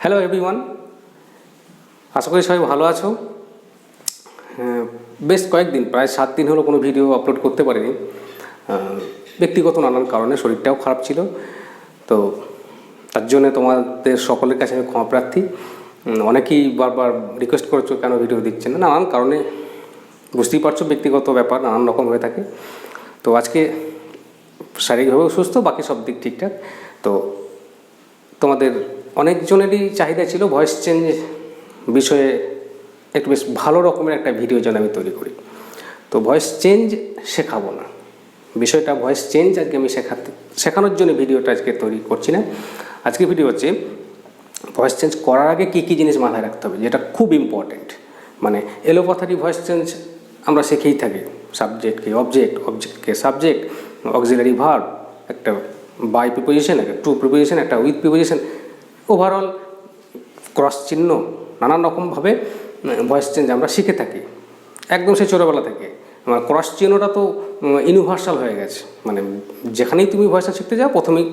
Hello everyone, আশা করি সবাই ভালো আছো। বেশ কয়েকদিন, প্রায় 7 দিন হলো কোনো ভিডিও আপলোড করতে পারিনি। ব্যক্তিগত নানান কারণে শরীরটাও খারাপ ছিল, তো তার জন্য তোমাদের সকলের কাছে আমি ক্ষমা প্রার্থী। অনেকেই বারবার রিকোয়েস্ট করেছো কেন ভিডিও দিচ্ছে না, নানান কারণে, বুঝতেই পারছো ব্যক্তিগত ব্যাপার নানান রকম হয়ে থাকে। তো আজকে শারীরিকভাবেও সুস্থ, বাকি সব দিক ঠিকঠাক। তো তোমাদের অনেকজনেরই চাহিদা ছিল ভয়েস চেঞ্জ বিষয়ে একটু বেশ ভালো রকমের একটা ভিডিও যেন আমি তৈরি করি। তো ভয়েস চেঞ্জ শেখাবো না, বিষয়টা ভয়েস চেঞ্জ আজকে আমি শেখানোর জন্য ভিডিওটা আজকে তৈরি করছি না। আজকে ভিডিও হচ্ছে ভয়েস চেঞ্জ করার আগে কী কী জিনিস মাথায় রাখতে হবে, যেটা খুব ইম্পর্টেন্ট। মানে এলোপাথারি ভয়েস চেঞ্জ আমরা শিখেই থাকি, সাবজেক্টকে অবজেক্ট, অবজেক্টকে সাবজেক্ট, অক্সিলারি ভার্ব, একটা বাই প্রিপোজিশন, একটা টু প্রিপোজিশন, একটা উইথ প্রিপোজিশন, ওভারঅল ক্রস চিহ্ন, নানান রকমভাবে ভয়েস চেঞ্জ আমরা শিখে থাকি একদম সেই ছোটোবেলা থেকে। আমার ক্রস চিহ্নটা তো ইউনিভার্সাল হয়ে গেছে, মানে যেখানেই তুমি ভয়েসটা শিখতে যাও প্রথমেই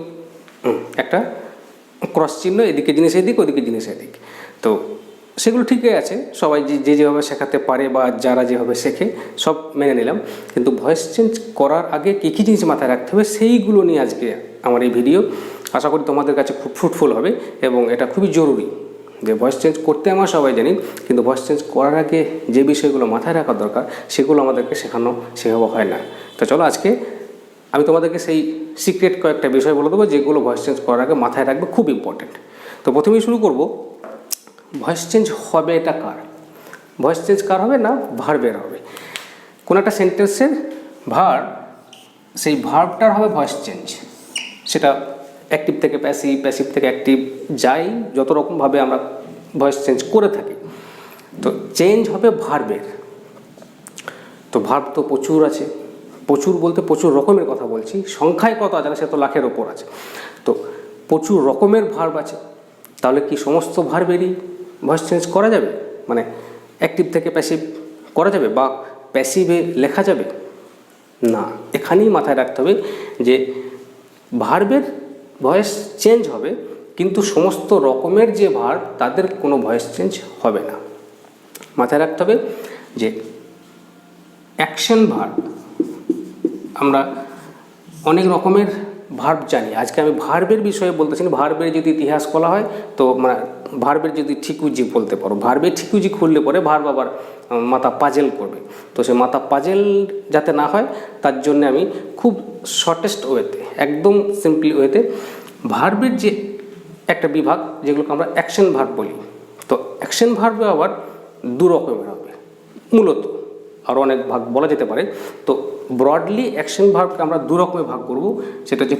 একটা ক্রস চিহ্ন, এদিকে জিনিস এদিক, ওদিকে জিনিস এদিক। তো সেগুলো ঠিকই আছে, সবাই যেভাবে শেখাতে পারে বা যারা যেভাবে শেখে সব মেনে নিলাম। কিন্তু ভয়েস চেঞ্জ করার আগে কী কী জিনিস মাথায় রাখতে হবে সেইগুলো নিয়ে আজকে আমার এই ভিডিও। আশা করি তোমাদের কাছে খুব ফ্রুটফুল হবে এবং এটা খুবই জরুরি। যে ভয়েস চেঞ্জ করতে আমরা সবাই জানি, কিন্তু ভয়েস চেঞ্জ করার আগে যে বিষয়গুলো মাথায় রাখা দরকার সেগুলো আমাদেরকে শেখানো হয় না। তো চলো আজকে আমি তোমাদেরকে সেই সিক্রেট কয়েকটা বিষয় বলে দেবো যেগুলো ভয়েস চেঞ্জ করার আগে মাথায় রাখবে, খুব ইম্পর্টেন্ট। তো প্রথমেই শুরু করব, ভয়েস চেঞ্জ হবে এটা কার? ভয়েস চেঞ্জ কার হবে না, ভার্বের হবে। কোনো একটা সেন্টেন্সের ভার্ব, সেই ভার্বটার হবে ভয়েস চেঞ্জ। সেটা অ্যাক্টিভ থেকে প্যাসিভ, প্যাসিভ থেকে অ্যাক্টিভ, যাই যত রকমভাবে আমরা ভয়েস চেঞ্জ করে থাকি, তো চেঞ্জ হবে ভার্বের। তো ভার্ব তো প্রচুর আছে, প্রচুর বলতে প্রচুর রকমের কথা বলছি, সংখ্যায় কত আছে না সে তো লাখের ওপর আছে। তো প্রচুর রকমের ভার্ব আছে, তাহলে কি সমস্ত ভার্বেরই ভয়েস চেঞ্জ করা যাবে? মানে অ্যাক্টিভ থেকে প্যাসিভ করা যাবে বা প্যাসিভে লেখা যাবে না? এখানেই মাথায় রাখতে হবে যে ভার্বের ভয়েস চেঞ্জ হবে, কিন্তু সমস্ত রকমের যে ভার্ব তাদের কোনো ভয়েস চেঞ্জ হবে না। মাথায় রাখতে হবে যে অ্যাকশন ভার্ব, আমরা অনেক রকমের ভার্ব জানি। আজকে আমি ভার্বের বিষয়ে বলতেছি না। ভার্বের যদি ইতিহাস বলা হয় তো মানে ভার্বের যদি ঠিকুজি বলতে পারো, ভার্বের ঠিকুজি খুললে পরে ভার্ব আবার মাথা পাজেল করবে। তো সে মাথা পাজেল যাতে না হয় তার জন্য আমি খুব শর্টেস্ট ওয়েতে, একদম সিম্পলি ওয়েতে ভার্বের যে একটা বিভাগ যেগুলোকে আমরা অ্যাকশন ভার্ব বলি, তো অ্যাকশন ভার্বে আবার দু রকমের হবে মূলত, আরও অনেক ভাগ বলা যেতে পারে। তো ব্রডলি অ্যাকশন ভার্বকে আমরা দু রকমের ভাগ করব, সেটা হচ্ছে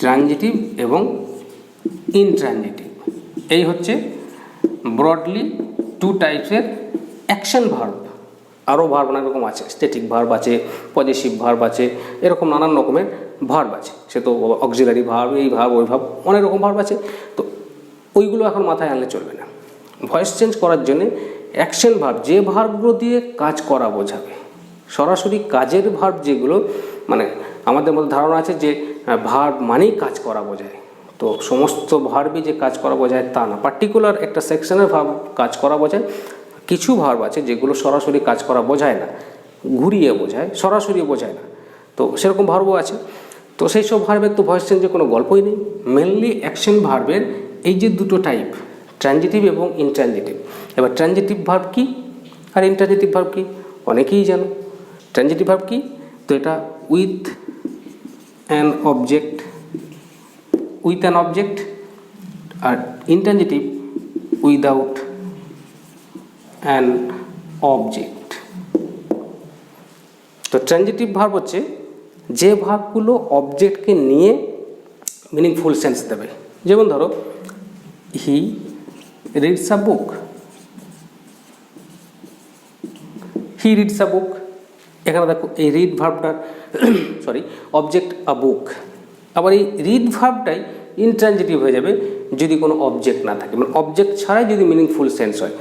ট্রানজিটিভ এবং ইনট্রানজিটিভ। এই হচ্ছে ব্রডলি টু টাইপসের অ্যাকশন ভার্ব। আরও ভার্ব অনেক রকম আছে, স্ট্যাটিক ভার্ব আছে, পজেসিভ ভার্ব আছে, এরকম নানান রকমের ভার্ব আছে। সে তো অক্সিলারি ভার্ব, এই ভার্ব ওই ভার্ব, অনেক রকম ভার্ব আছে। তো ওইগুলো এখন মাথায় আনলে চলবে না। ভয়েস চেঞ্জ করার জন্যে অ্যাকশন ভার্ব, যে ভার্বগুলো দিয়ে কাজ করা বোঝাবে, সরাসরি কাজের ভার্ব যেগুলো, মানে আমাদের মধ্যে ধারণা আছে যে ভার্ব মানেই কাজ করা বোঝায়। তো সমস্ত ভার্বই যে কাজ করা বোঝায় তা না, পার্টিকুলার একটা সেকশনের ভার্ব কাজ করা বোঝায়। কিছু ভার্ব আছে যেগুলো সরাসরি কাজ করা বোঝায় না, ঘুরিয়ে বোঝায়, সরাসরি বোঝায় না। তো সেরকম ভার্বও আছে। তো সেই সব ভার্বের তো ভয়েস চেঞ্জের কোনো গল্পই নেই। মেনলি অ্যাকশন ভার্বের এই যে দুটো টাইপ, ট্রানজিটিভ এবং ইনট্রানজিটিভ। এবার ট্রানজিটিভ ভার্ব কি আর ইনট্রানজিটিভ ভার্ব কি অনেকেই জানো। ট্রানজিটিভ ভার্ব কি? তো এটা উইথ অ্যান অবজেক্ট, আর ইনট্রানজিটিভ উইদাউট অ্যান অবজেক্ট। তো ট্রানজিটিভ ভার্ব হচ্ছে যে ভার্বগুলো অবজেক্টকে নিয়ে মিনিংফুল সেন্স দেবে। যেমন ধরো, he reads a book, he reads আ বুক। এখানে দেখো এই রিড ভার্বটার অবজেক্ট আ বুক। আবার এই রিড ভার্বটাই ইনট্রানজিটিভ হয়ে যাবে যদি কোনো অবজেক্ট না থাকে, মানে অবজেক্ট ছাড়াই যদি মিনিংফুল সেন্স হয়।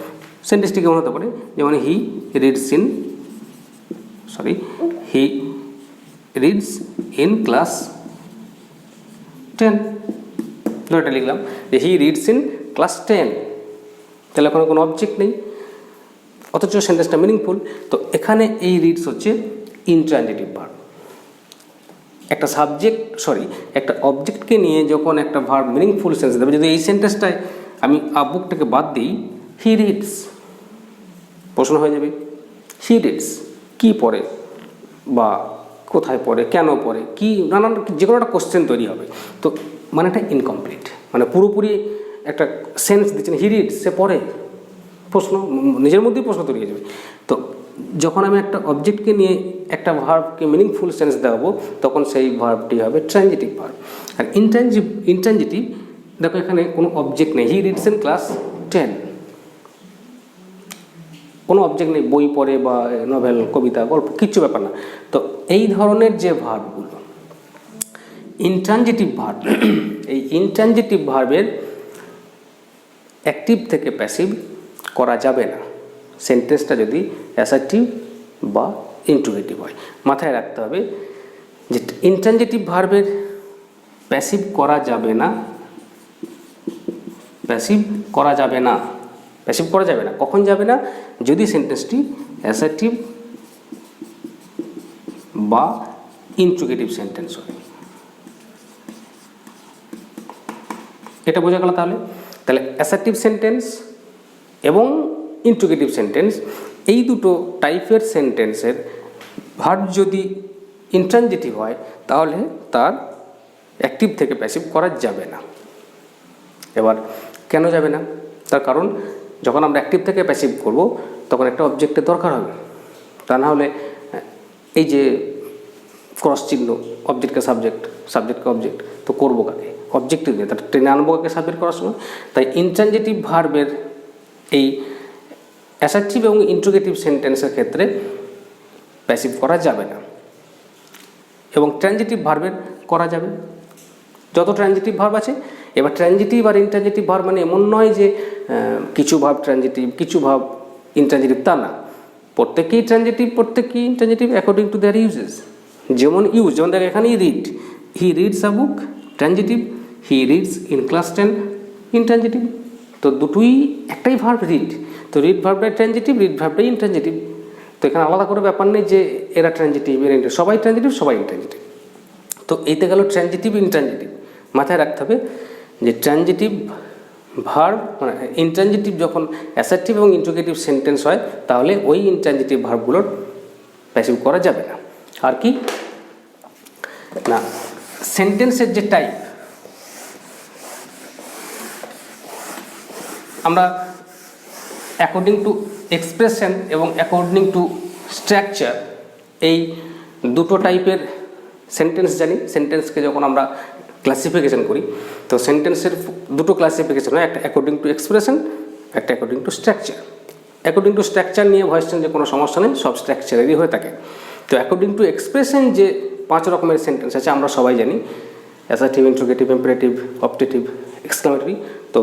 সেন্টেন্সটি কেমন হতে পারে? যেমন হি রিডস ইন ক্লাস 10। ধরো এটা লিখলাম যে হি রিডস ইন ক্লাস 10, তাহলে ওখানে কোনো অবজেক্ট নেই, অথচ সেন্টেন্সটা মিনিংফুল। তো এখানে এই রিডস হচ্ছে ইনট্রানজিটিভ ভার্ব। একটা একটা অবজেক্টকে নিয়ে যখন একটা ভার্ব মিনিংফুল সেন্স দেবে, যদি এই সেন্টেন্সটায় আমি বুকটাকে বাদ দিই, হি রিডস, প্রশ্ন হয়ে যাবে হি রিডস কী পড়ে বা কোথায় পড়ে, কেন পড়ে, কি নানান যে কোনো একটা কোশ্চেন তৈরি হবে। তো মানে এটা ইনকমপ্লিট, মানে পুরোপুরি একটা সেন্স দিচ্ছে না, হি রিডস সে পড়ে, প্রশ্ন নিজের মধ্যেই প্রশ্ন তৈরি হয়ে যাবে। তো যখন আমি একটা অবজেক্টকে নিয়ে একটা ভার্বকে মিনিংফুল সেন্স দেখাবো, তখন সেই ভার্বটি হবে ট্রানজিটিভ ভার্ব। আর ইনট্রানজিটিভ দেখো এখানে কোনো অবজেক্ট নেই, হি রিডস ইন ক্লাস 10, কোনো অবজেক্ট নেই, বই পড়ে বা নভেল, কবিতা, গল্প, কিচ্ছু ব্যাপার না। তো এই ধরনের যে ভার্বগুলো ইনট্রানজিটিভ ভার্ব, এই ইনট্রানজিটিভ ভার্বের অ্যাক্টিভ থেকে প্যাসিভ করা যাবে না সেন্টেন্সটা যদি অ্যাসার্টিভ বা ইন্ট্রোগেটিভ হয়। মাথায় রাখতে হবে যে ইনট্রানজিটিভ ভার্বের প্যাসিভ করা যাবে না, প্যাসিভ করা যাবে না, প্যাসিভ করা যাবে না। কখন যাবে না? যদি সেন্টেন্সটি অ্যাসার্টিভ বা ইন্ট্রোগেটিভ সেন্টেন্স হয়। এটা বোঝা গেল। তাহলে অ্যাসার্টিভ সেন্টেন্স এবং ইন্ট্রোগেটিভ সেন্টেন্স, এই দুটো টাইপের সেন্টেন্সের ভার্ব যদি ইনট্রানজিটিভ হয়, তাহলে তার অ্যাক্টিভ থেকে প্যাসিভ করা যাবে না। এবার কেন যাবে না? তার কারণ যখন আমরা অ্যাক্টিভ থেকে প্যাসিভ করব, তখন একটা অবজেক্টের দরকার হবে। তা না হলে এই যে ক্রস চিহ্ন, অবজেক্টকে সাবজেক্ট, সাবজেক্টকে অবজেক্ট, তো করবো কাকে? অবজেক্টিভ দিয়ে তার টেনে আনবো কাকে সাবজেক্ট করার সময়? তাই ইনট্রানজিটিভ ভার্বের এই অ্যাসার্টিভ এবং ইন্ট্রোগেটিভ সেন্টেন্সের ক্ষেত্রে প্যাসিভ করা যাবে না, এবং ট্রানজিটিভ ভার্বের করা যাবে। যত ট্রানজিটিভ ভার্ব আছে, এবার ট্রানজিটিভ আর ইনট্রানজিটিভ ভার্ব মানে এমন নয় যে কিছু ভার্ব ট্রানজিটিভ, কিছু ভার্ব ইনট্রানজিটিভ, তা না। প্রত্যেকেই ট্রানজিটিভ, প্রত্যেকেই intransitive according to their uses. যেমন দেখ এখানে read, he reads a book, transitive. He reads in class 10, intransitive. তো দুটোই একটাই ভার্ব, রিড। তো রিড ভার্বটাই ট্রানজিটিভ, রিড ভার্বটাই ইনট্রানজিটিভ। তো এখানে আলাদা করে ব্যাপার নেই যে এরা ট্রানজিটিভ, এরা ইনট্রানজিটিভ, সবাই ট্রানজিটিভ, সবাই ইনট্রানজিটিভ। তো এইতে গেল ট্রানজিটিভ, ইনট্রানজিটিভ। মাথায় রাখতে হবে যে ট্রানজিটিভ ভার্ব মানে ইনট্রানজিটিভ যখন অ্যাসার্টিভ এবং ইন্ট্রোগেটিভ সেন্টেন্স হয়, তাহলে ওই ইনট্রানজিটিভ ভার্বগুলোর প্যাসিভ করা যাবে না। আর কি না, সেন্টেন্সের যে টাইপ, আমরা অ্যাকর্ডিং টু এক্সপ্রেশন এবং অ্যাকর্ডিং টু স্ট্রাকচার, এই দুটো টাইপের সেন্টেন্স জানি। সেন্টেন্সকে যখন আমরা ক্লাসিফিকেশন করি, তো সেন্টেন্সের দুটো ক্লাসিফিকেশন হয়, একটা অ্যাকর্ডিং টু এক্সপ্রেশন, একটা according to structure. According to structure নিয়ে ভয়েস চেঞ্জের কোনো সমস্যা নেই, সব স্ট্রাকচারেরই হয়ে থাকে। তো অ্যাকর্ডিং টু এক্সপ্রেশন যে 5 রকমের সেন্টেন্স আছে আমরা সবাই জানি, assertive, interrogative, imperative, optative, exclamatory. তো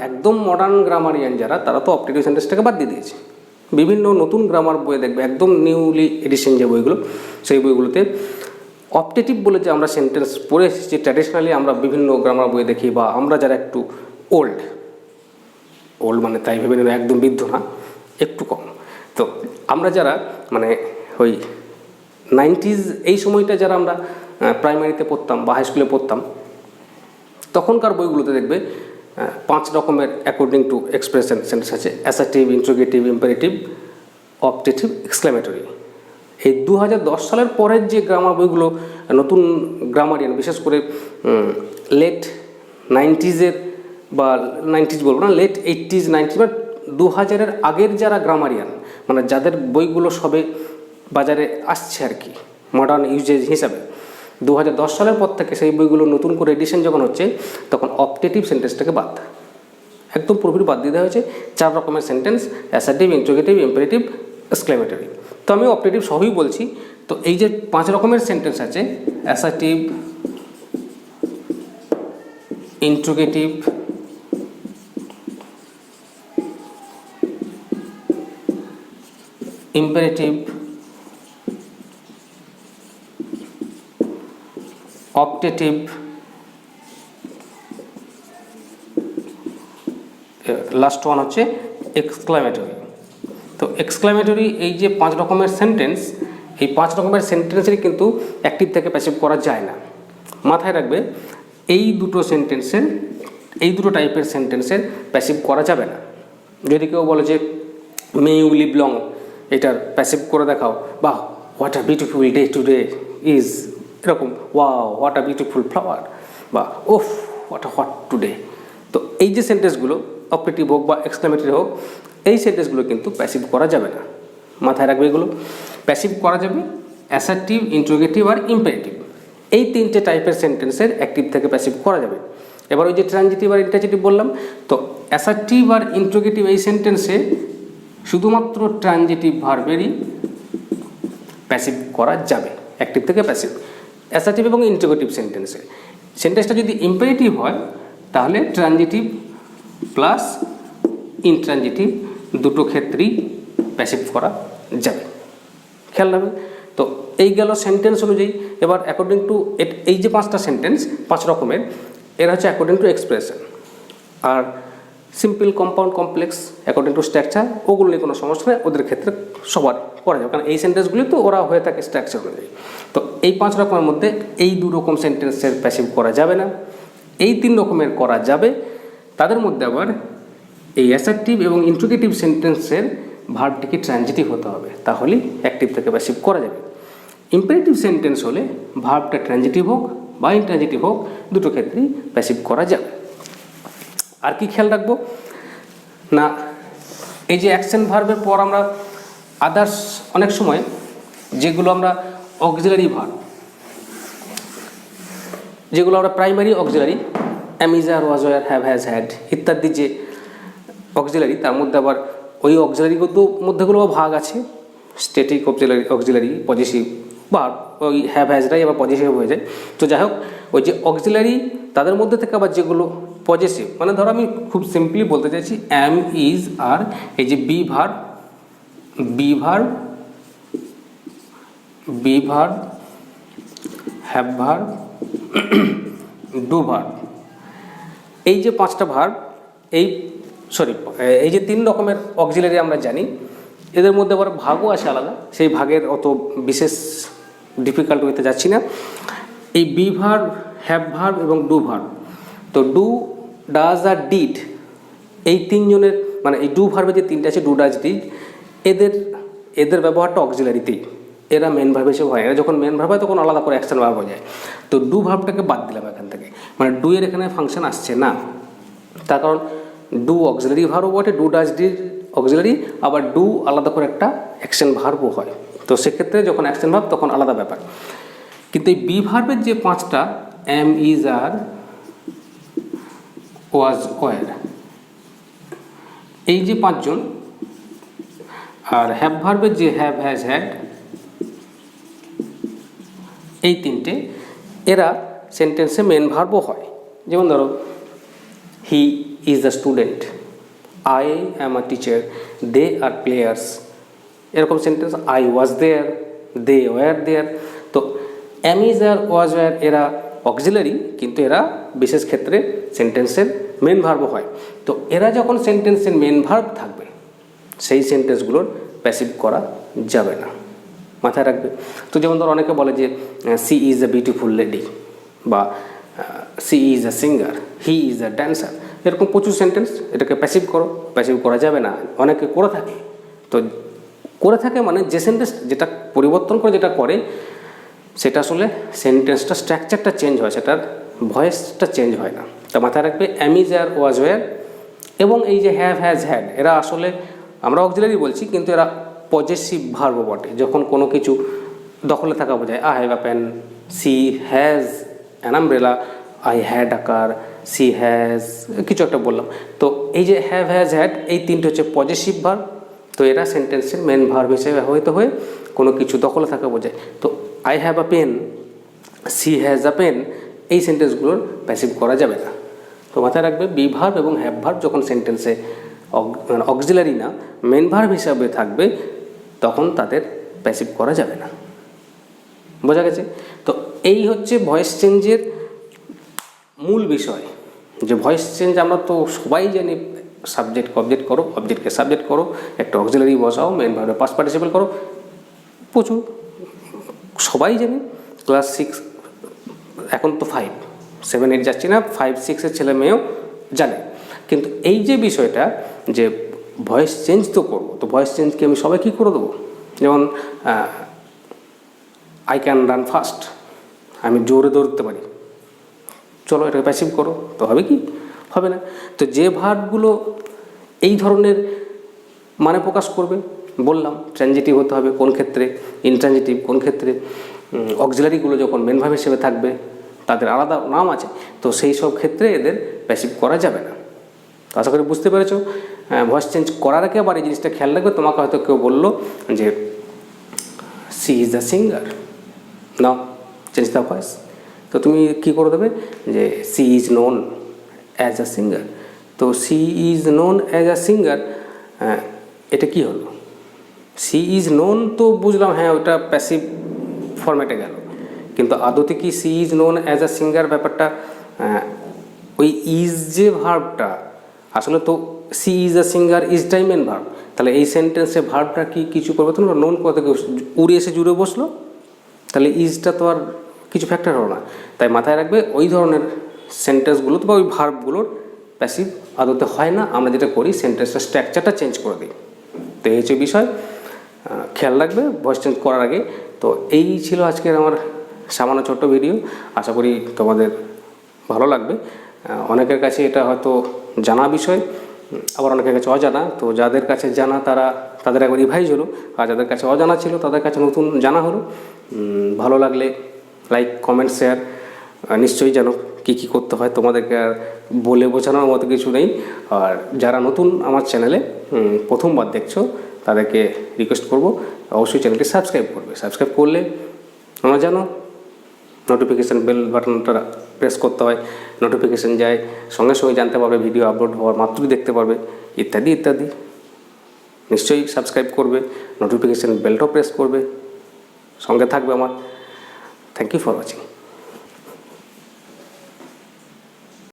একদম মডার্ন গ্রামারিয়ান যারা, তারা তো অপটেটিভ সেন্টেন্সটাকে বাদ দিয়ে দিয়েছে। বিভিন্ন নতুন গ্রামার বই দেখবে, একদম নিউলি এডিশন যে বইগুলো, সেই বইগুলোতে অপটেটিভ বলে যে আমরা সেন্টেন্স পড়ে এসেছি, ট্র্যাডিশনালি আমরা বিভিন্ন গ্রামার বই দেখি, বা আমরা যারা একটু ওল্ড মানে তাই ভেবে নেব একদম বৃদ্ধ না, একটু কম। তো আমরা যারা মানে ওই 90s এই সময়টা যারা আমরা প্রাইমারিতে পড়তাম বা হাই স্কুলে পড়তাম, তখনকার বইগুলোতে দেখবে 5 রকমের অ্যাকর্ডিং টু এক্সপ্রেশন সেন্টেন্স আছে: assertive, interrogative, imperative, optative, exclamatory. এই 2010 সালের পরের যে গ্রামার বইগুলো, নতুন গ্রামারিয়ান, বিশেষ করে লেট 90s বা 90s বলবো না, লেট 80s 90s বা 2000-এর আগের যারা গ্রামারিয়ান, মানে যাদের বইগুলো সবে বাজারে আসছে আর কি মডার্ন ইউজেজ হিসাবে, 2010 সালের পর থেকে সেই বইগুলো নতুন করে এডিশন যখন হচ্ছে, তখন অপটেটিভ সেন্টেন্সটাকে একদম পুরোপুরি বাদ দিয়ে দেওয়া হয়েছে। 4 রকমের sentence: assertive, interrogative, imperative, exclamatory. তো আমি অপটেটিভ সবই বলছি। তো এই যে 5 রকমের সেন্টেন্স আছে: assertive, interrogative, imperative, optative, last one হচ্ছে এক্সক্লামেটরি। তো এক্সক্লামেটরি এই যে 5 রকমের সেন্টেন্স, এই 5 রকমের সেন্টেন্সেরই কিন্তু অ্যাক্টিভ থেকে প্যাসিভ করা যায় না। মাথায় রাখবে এই দুটো টাইপের সেন্টেন্সের প্যাসিভ করা যাবে না। যদি কেউ বলে যে মে ইউ লিভ লং, এটার প্যাসিভ করে দেখাও, বা what a beautiful day today is, এরকম wow what a beautiful flower, বা ওফ হোয়াট আ হট টুডে। তো এই যে সেন্টেন্সগুলো অপারেটিভ হোক বা এক্সক্লামেটরি হোক, এই সেন্টেন্সগুলো কিন্তু প্যাসিভ করা যাবে না। মাথায় রাখবে এগুলো। প্যাসিভ করা যাবে অ্যাসার্টিভ, ইন্টারোগেটিভ আর ইম্পারেটিভ, এই 3টে টাইপের সেন্টেন্সের অ্যাক্টিভ থেকে প্যাসিভ করা যাবে। এবার ওই যে ট্রানজিটিভ আর ইন্টারজেটিভ বললাম, তো অ্যাসার্টিভ আর ইন্টারোগেটিভ এই সেন্টেন্সে শুধুমাত্র ট্রানজিটিভ ভার্বেরই প্যাসিভ করা যাবে, অ্যাক্টিভ থেকে প্যাসিভ। অ্যাসার্টিভ এবং ইন্টারোগেটিভ সেন্টেন্সটা যদি ইম্পারেটিভ হয় তাহলে ট্রানজিটিভ প্লাস ইনট্রানজিটিভ দুটো ক্ষেত্রেই প্যাসিভ করা যাবে। খেয়াল রাখবে। তো এই গেল সেন্টেন্স অনুযায়ী। এবার অ্যাকর্ডিং টু এই যে 5টা সেন্টেন্স 5 রকমের, এরা হচ্ছে অ্যাকর্ডিং টু এক্সপ্রেশন। আর simple, compound, complex according to structure, ওগুলো নিয়ে কোনো সমস্যা নেই, ওদের ক্ষেত্রে সবার করা যাবে, কারণ এই সেন্টেন্সগুলি তো ওরা হয়ে থাকে স্ট্রাকচার অনুযায়ী। তো এই 5 রকমের মধ্যে এই 2 রকম সেন্টেন্সের প্যাসিভ করা যাবে না, এই 3 রকমের করা যাবে। তাদের মধ্যে আবার এই অ্যাসার্টিভ এবং ইন্টারোগেটিভ সেন্টেন্সের ভার্বটিকে ট্রানজিটিভ হতে হবে, তাহলেই অ্যাক্টিভ থেকে প্যাসিভ করা যাবে। ইম্পারেটিভ সেন্টেন্স হলে ভার্বটা ট্রানজিটিভ হোক বা ইনট্রানজিটিভ হোক, দুটো ক্ষেত্রেই প্যাসিভ করা যাবে। আর কি খেয়াল রাখবো না, এই যে অ্যাকশন ভার্বের পর আমরা আদার্স অনেক সময় যেগুলো আমরা অক্সিলারি ভার্ব, যেগুলো আমরা primary auxiliary, am, is, are, was, were, have, has, had ইত্যাদি যে অক্সিলারি, তার মধ্যে আবার ওই অক্সিলারিগুলো মধ্যেগুলো ভাগ আছে, স্ট্যাটিক অক্সিলারি, পজিটিভ, বা ওই হ্যাভ হ্যাজটাই আবার পজিটিভ হয়ে যায়। তো যাই হোক, ওই যে অক্সিলারি তাদের মধ্যে থেকে আবার যেগুলো পজিটিভ, মানে ধরো আমি খুব সিম্পলি বলতে চাইছি অ্যাম, ইজ, আর, এই যে be verb, have verb, do verb, এই যে 5টা ভার্ব, এই যে 3 রকমের অক্সিলারি আমরা জানি, এদের মধ্যে আবার ভাগও আছে আলাদা, সেই ভাগের অত বিশেষ ডিফিকাল্ট হইতে যাচ্ছি না। এই বি ভার্ব, হ্যাভ ভার্ব এবং ডু ভার্ব, তো ডু, ডাজ আর ডিড, এই 3 জনের, মানে এই ডু ভার্বে যে 3টা আছে, ডু, ডাজ, ডিড, এদের ব্যবহারটা অক্সিলারিতেই, এরা মেন ভার্ব হিসেবে হয়। এরা যখন মেন ভার্ব হয় তখন আলাদা করে অ্যাকশন ভার্ব হয়ে যায়। তো ডু ভার্বটাকে বাদ দিলাম এখান থেকে, মানে ডু এর এখানে ফাংশন আসছে না, তার কারণ ডু অক্সিলারি ভার্বও বটে, ডু, ডাজ, ডিড অক্সিলারি, আবার ডু আলাদা করে একটা অ্যাকশন ভার্বও হয়। তো সেক্ষেত্রে যখন অ্যাকশন ভার্ব তখন আলাদা ব্যাপার। কিন্তু এই বি ভার্বের যে 5টা, অ্যাম, ইজ, আর, ওয়াজ, ওয়্যার, এই যে 5 জন, আর হ্যাভ ভার্বের যে হ্যাভ, হ্যাজ, হ্যাড, এই 3টে, এরা সেন্টেন্সে মেন ভার্বও হয়। যেমন ধরো he is a student, I am a teacher, they are players, এরকম sentence, I was there, they were there. তো am, is, are, was, were এরা অক্সিলারি, কিন্তু এরা বিশেষ ক্ষেত্রে সেন্টেন্সের মেন ভার্বও হয়। তো এরা যখন সেন্টেন্সের মেন ভার্ব থাকবে, সেই সেন্টেন্সগুলোর প্যাসিভ করা যাবে না, মাথায় রাখবে। তো যেমন ধর অনেকে বলে যে she is a beautiful lady, বা she is a singer, he is a dancer, এরকম প্রচুর সেন্টেন্স, এটাকে প্যাসিভ করো, প্যাসিভ করা যাবে না। অনেকে করে থাকে, তো করে থাকে মানে যে সেন্টেন্স যেটা পরিবর্তন করে যেটা করে, সেটা আসলে সেন্টেন্সটা স্ট্রাকচারটা চেঞ্জ হয়, সেটার ভয়েসটা চেঞ্জ হয় না। তা মাথায় রাখবে অ্যাম, ইজ, আর, ওয়াজ, ওয়্যার এবং এই যে হ্যাভ, হ্যাজ, হ্যাড, এরা আসলে আমরা অক্সিলারি বলছি, কিন্তু এরা পজেসিভ ভার্ব বটে। যখন কোনো কিছু দখলে থাকা বোঝায়, I have a pen, she has an umbrella, I had a car, she has কিছু একটা বললাম। তো এই যে হ্যাভ, হ্যাজ, হ্যাড, এই 3টে হচ্ছে পজেসিভ ভার্ব। তো এরা সেন্টেন্সের মেন ভার্ব হিসেবে ব্যবহৃত হয়ে কোনো কিছু দখলে থাকা বোঝায়। তো I have a pen, she has a pen, এই সেন্টেন্সগুলোর প্যাসিভ করা যাবে না। তো মাথায় রাখবে বি ভার্ব এবং হ্যাভ ভার্ব যখন সেন্টেন্সে অক্সিলারি না মেন ভার্ব হিসাবে থাকবে, তখন তাদের প্যাসিভ করা যাবে না। বোঝা গেছে? তো এই হচ্ছে ভয়েস চেঞ্জের মূল বিষয়। যে ভয়েস চেঞ্জ আমরা তো সবাই জানি, সাবজেক্ট অবজেক্ট করো, অবজেক্টকে সাবজেক্ট করো, একটা অক্সিলারি বসাও, মেন ভার্বে পাস্ট পার্টিসিপেল করো, প্রচুর সবাই জানে। ক্লাস 6 এখন তো 5, 7, 8 যাচ্ছি না, 5, 6-এর ছেলে মেয়েও জানে। কিন্তু এই যে বিষয়টা যে ভয়েস চেঞ্জ তো করবো, তো ভয়েস চেঞ্জকে আমি সবাই কী করে দেবো? যেমন আই ক্যান রান ফাস্ট, আমি জোরে দৌড়তে পারি, চলো এটাকে প্যাসিভ করো, তো হবে কি? হবে না। তো যে ভার্বগুলো এই ধরনের মানে প্রকাশ করবে, বললাম ট্রানজিটিভ হতে হবে কোন ক্ষেত্রে, ইনট্রানজিটিভ কোন ক্ষেত্রে, অক্সিলারিগুলো যখন মেন ভার্ব হিসেবে থাকবে তাদের আলাদা নাম আছে, তো সেই সব ক্ষেত্রে এদের প্যাসিভ করা যাবে না। তো আশা করি বুঝতে পেরেছো। ভয়েস চেঞ্জ করার আগে আবার এই জিনিসটা খেয়াল রাখবে। তোমাকে হয়তো কেউ বললো যে she is the singer, now change the voice, তো তুমি কী করে দেবে যে she is known as a singer. তো she is known as a singer, এটা কি হলো? সি ইজ নোন তো বুঝলাম, হ্যাঁ ওটা প্যাসিভ ফরম্যাটে গেল, কিন্তু আদতে কি she is known as a singer ব্যাপারটা, ওই ইজ যে ভার্বটা আসলে তো সি ইজ আ সিঙ্গার ইজটাই মেন ভার্ব, তাহলে এই সেন্টেন্সে ভার্বটা কি কিছু পরিবর্তন হলো? নোন কোথা থেকে উড়ে এসে জুড়ে বসলো, তাহলে ইজটা তো আর কিছু ফ্যাক্টর হলো না। তাই মাথায় রাখবে ওই ধরনের সেন্টেন্সগুলো বা ওই ভার্বগুলোর প্যাসিভ আদতে হয় না। আমরা যেটা করি সেন্টেন্সের স্ট্রাকচারটা চেঞ্জ করে দিই। তো এই হচ্ছে বিষয়, খেয়াল রাখবে ভয়েস চেঞ্জ করার আগে। তো এই ছিল আজকের আমার সামান্য ছোট্ট ভিডিও, আশা করি তোমাদের ভালো লাগবে। অনেকের কাছে এটা হয়তো জানা বিষয়, আবার অনেকের কাছে অজানা। তো যাদের কাছে জানা তাদের একবার রিভাইজ হলো, আর যাদের কাছে অজানা ছিল তাদের কাছে নতুন জানা হলো। ভালো লাগলে লাইক, কমেন্ট, শেয়ার নিশ্চয়ই জানো কী কী করতে হয়, তোমাদেরকে আর বলে বোঝানোর মতো কিছু নেই। আর যারা নতুন আমার চ্যানেলে প্রথমবার দেখছো তাদেরকে রিকোয়েস্ট করব অবশ্যই চ্যানেলটি সাবস্ক্রাইব করবে। সাবস্ক্রাইব করলে তোমরা জানো নোটিফিকেশান বেল বাটনটা প্রেস করতে হয়, নোটিফিকেশান যায়, সঙ্গে সঙ্গে জানতে পারবে, ভিডিও আপলোড হওয়ার মাত্রই দেখতে পারবে, ইত্যাদি ইত্যাদি। নিশ্চয়ই সাবস্ক্রাইব করবে, নোটিফিকেশান বেলটাও প্রেস করবে, সঙ্গে থাকবে আমার। Thank you for watching.